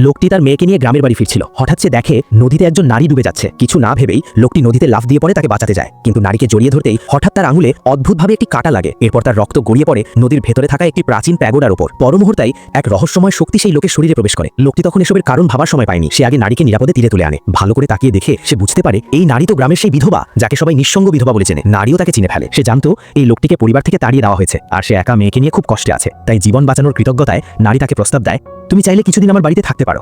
লোকটি তার মেয়েকে নিয়ে গ্রামের বাড়ি ফিরছিল। হঠাৎ সে দেখে নদীতে একজন নারী ডুবে যাচ্ছে। কিছু না ভেবেই লোকটি নদীতে লাফ দিয়ে পড়ে তাকে বাঁচাতে যায়, কিন্তু নারীকে জড়িয়ে ধরতেই হঠাৎ তার আঙুলে অদ্ভুতভাবে একটি কাঁটা লাগে। এরপর তার রক্ত গড়িয়ে পড়ে নদীর ভেতরে থাকা একটি প্রাচীন প্যাগোডার উপর। পরমুহূর্তেই এক রহস্যময় শক্তি সেই লোকের শরীরে প্রবেশ করে। লোকটি তখন এসবের কারণ ভাবার সময় পায়নি। সে আগে নারীকে নিরাপদে তীরে তুলে আনে। ভালো করে তাকিয়ে দেখে সে বুঝতে পারে এই নারী তো গ্রামের সেই বিধবা যাকে সবাই নিঃসঙ্গ বিধবা বলে চেনে। নারীও তাকে চিনে ফেলে। সে জানতো এই লোকটিকে পরিবার থেকে তাড়িয়ে দেওয়া হয়েছে, আর সে একা মেয়েকে নিয়ে খুব কষ্টে আছে। তাই জীবন বাঁচানোর কৃতজ্ঞতায় নারী তাকে প্রস্তাব দেয়, তুমি চাইলে কিছুদিন আমার বাড়িতে থাকতে পারো।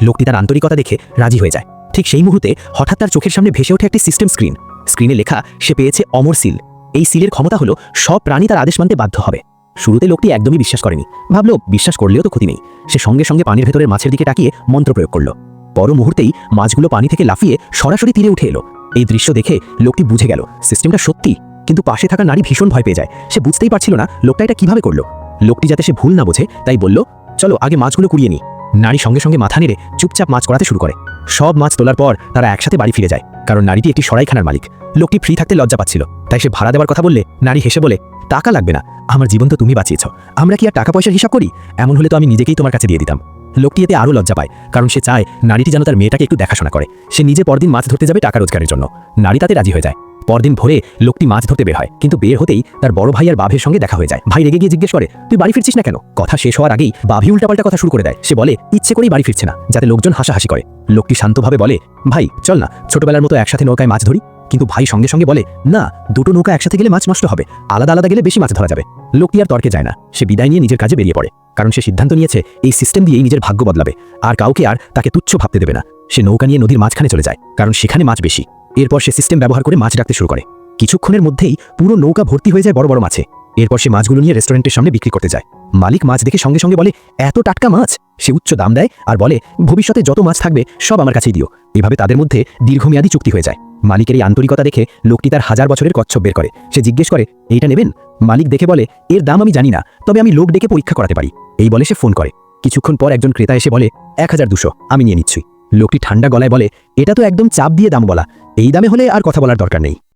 লোকটি তার আন্তরিকতা দেখে রাজি হয়ে যায়। ঠিক সেই মুহূর্তে হঠাৎ তার চোখের সামনে ভেসে ওঠে একটি সিস্টেম স্ক্রিন। স্ক্রিনে লেখা সে পেয়েছে অমর সিল। এই সিলের ক্ষমতা হলো সব প্রাণী তার আদেশ মানতে বাধ্য হবে। শুরুতে লোকটি একদমই বিশ্বাস করেনি। ভাবলো বিশ্বাস করলেও তো ক্ষতি নেই। সে সঙ্গে সঙ্গে পানির ভেতরের মাছের দিকে তাকিয়ে মন্ত্র প্রয়োগ করল। পর মুহূর্তেই মাছগুলো পানি থেকে লাফিয়ে সরাসরি তীরে উঠে এলো। এই দৃশ্য দেখে লোকটি বুঝে গেল সিস্টেমটা সত্যি, কিন্তু পাশে থাকা নারী ভীষণ ভয় পেয়ে যায়। সে বুঝতেই পারছিল না লোকটা এটা কিভাবে করলো। লোকটি যাতে সে ভুল না বোঝে তাই বলল, চলো আগে মাছগুলো কুড়িয়ে নিই। নারী সঙ্গে সঙ্গে মাথা নেড়ে চুপচাপ মাছ করাতে শুরু করে। সব মাছ তোলার পর তারা একসাথে বাড়ি ফিরে যায়, কারণ নারীটি একটি সরাইখানার মালিক। লোকটি ফ্রি থাকতে লজ্জা পাচ্ছিল, তাই সে ভাড়া দেওয়ার কথা বললে নারী হেসে বলে, টাকা লাগবে না, আমার জীবন তো তুমি বাঁচিয়েছ, আমরা কি আর টাকা পয়সার হিসাব করি? এমন হলে তো আমি নিজেকেই তোমার কাছে দিয়ে দিতাম। লোকটি এতে আরও লজ্জা পায়, কারণ সে চায় নারীটি যেন তার মেয়েটাকে একটু দেখাশোনা করে। সে নিজে পরদিন মাছ ধরতে যাবে টাকা রোজগারের জন্য। নারী তাতে রাজি হয়ে যায়। পরদিন ভোরে লোকটি মাছ ধরতে বের হয়, কিন্তু বের হতেই তার বড় ভাই আর বাভের সঙ্গে দেখা হয়ে যায়। ভাই রেগে গিয়ে জিজ্ঞেস করে, তুই বাড়ি ফিরছিস না কেন? কথা শেষ হওয়ার আগেই বাভি উল্টাপাল্টা কথা শুরু করে দেয়। সে বলে ইচ্ছে করেই বাড়ি ফিরছে না, যাতে লোকজন হাসাহাসি করে। লোকটি শান্তভাবে বলে, ভাই চল না ছোটবেলার মতো একসাথে নৌকায় মাছ ধরি। কিন্তু ভাই সঙ্গে সঙ্গে বলে, না, দুটো নৌকা একসাথে গেলে মাছ নষ্ট হবে, আলাদা আলাদা গেলে বেশি মাছ ধরা যাবে। লোকটি আর তর্কে যায় না। সে বিদায় নিয়ে নিজের কাজে বেরিয়ে পড়ে, কারণ সে সিদ্ধান্ত নিয়েছে এই সিস্টেম দিয়েই নিজের ভাগ্য বদলাবে, আর কাউকে আর তাকে তুচ্ছ ভাবতে দেবে না। সে নৌকা নিয়ে নদীর মাঝখানে চলে যায়, কারণ সেখানে মাছ বেশি। এরপর সে সিস্টেম ব্যবহার করে মাছ রাখতে শুরু করে। কিছুক্ষণের মধ্যেই পুরো নৌকা ভর্তি হয়ে যায় বড় বড় মাছে। এরপর সে মাছগুলো নিয়ে রেস্টুরেন্টের সামনে বিক্রি করতে যায়। মালিক মাছ দেখে সঙ্গে সঙ্গে বলে, এত টাটকা মাছ! সে উচ্চ দাম দেয় আর বলে, ভবিষ্যতে যত মাছ থাকবে সব আমার কাছেই দিও। এভাবে তাদের মধ্যে দীর্ঘমেয়াদী চুক্তি হয়ে যায়। মালিকের এই আন্তরিকতা দেখে লোকটি তার 1000 বছরের কচ্ছপ বের করে। সে জিজ্ঞেস করে, এইটা নেবেন? মালিক দেখে বলে, এর দাম আমি জানি না, তবে আমি লোক ডেকে পরীক্ষা করাতে পারি। এই বলে সে ফোন করে। কিছুক্ষণ পর একজন ক্রেতা এসে বলে, 1200, আমি নিয়ে নিচ্ছি। লোকটি ঠান্ডা গলায় বলে, এটা তো একদম চাপ দিয়ে দাম বলা, এই দামে হলে আর কথা বলার দরকার নেই।